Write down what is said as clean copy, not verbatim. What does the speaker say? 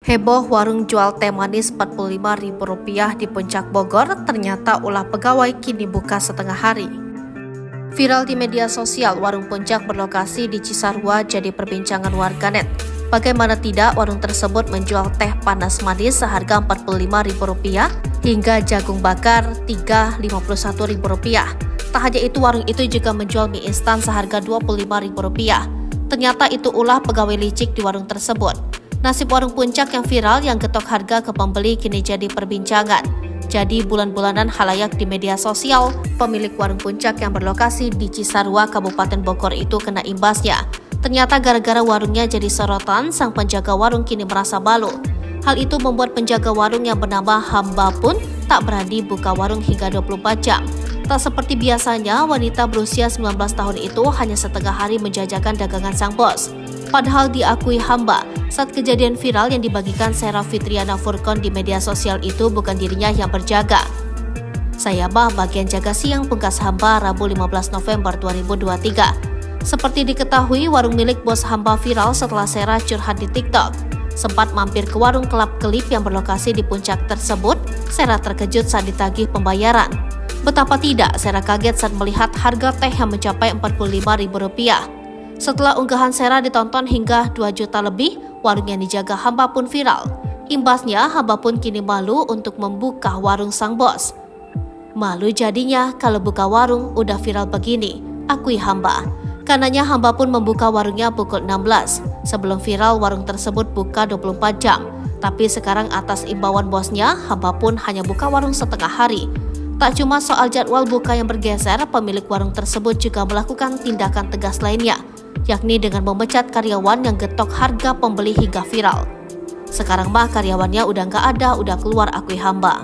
Heboh warung jual teh manis Rp45.000 di Puncak Bogor, ternyata ulah pegawai kini buka setengah hari. Viral di media sosial, warung Puncak berlokasi di Cisarua jadi perbincangan warganet. Bagaimana tidak, warung tersebut menjual teh panas manis seharga Rp45.000 hingga jagung bakar Rp351.000. Tak hanya itu, warung itu juga menjual mie instan seharga Rp25.000. Ternyata itu ulah pegawai licik di warung tersebut. Nasib warung Puncak yang viral yang getok harga ke pembeli kini jadi perbincangan. Jadi bulan-bulanan halayak di media sosial, pemilik warung Puncak yang berlokasi di Cisarua, Kabupaten Bogor itu kena imbasnya. Ternyata gara-gara warungnya jadi sorotan, sang penjaga warung kini merasa malu. Hal itu membuat penjaga warung yang bernama Hamba pun tak berani buka warung hingga 24 jam. Tak seperti biasanya, wanita berusia 19 tahun itu hanya setengah hari menjajakan dagangan sang bos. Padahal diakui Hamba, saat kejadian viral yang dibagikan Sera Fitriana Furkon di media sosial itu bukan dirinya yang berjaga. Saya bagian jaga siang, pungkas Hamba Rabu 15 November 2023. Seperti diketahui, warung milik bos Hamba viral setelah Sera curhat di TikTok. Sempat mampir ke warung kelap-kelip yang berlokasi di Puncak tersebut, Sera terkejut saat ditagih pembayaran. Betapa tidak, Sera kaget saat melihat harga teh yang mencapai Rp45.000. Setelah unggahan Sera ditonton hingga 2 juta lebih, warung yang dijaga Hamba pun viral. Imbasnya, Hamba pun kini malu untuk membuka warung sang bos. Malu jadinya kalau buka warung udah viral begini, akui Hamba. Karenanya Hamba pun membuka warungnya pukul 16. Sebelum viral, warung tersebut buka 24 jam. Tapi sekarang atas imbauan bosnya, Hamba pun hanya buka warung setengah hari. Tak cuma soal jadwal buka yang bergeser, pemilik warung tersebut juga melakukan tindakan tegas lainnya, yakni dengan memecat karyawan yang getok harga pembeli hingga viral. Sekarang karyawannya udah nggak ada, udah keluar, akui Hamba.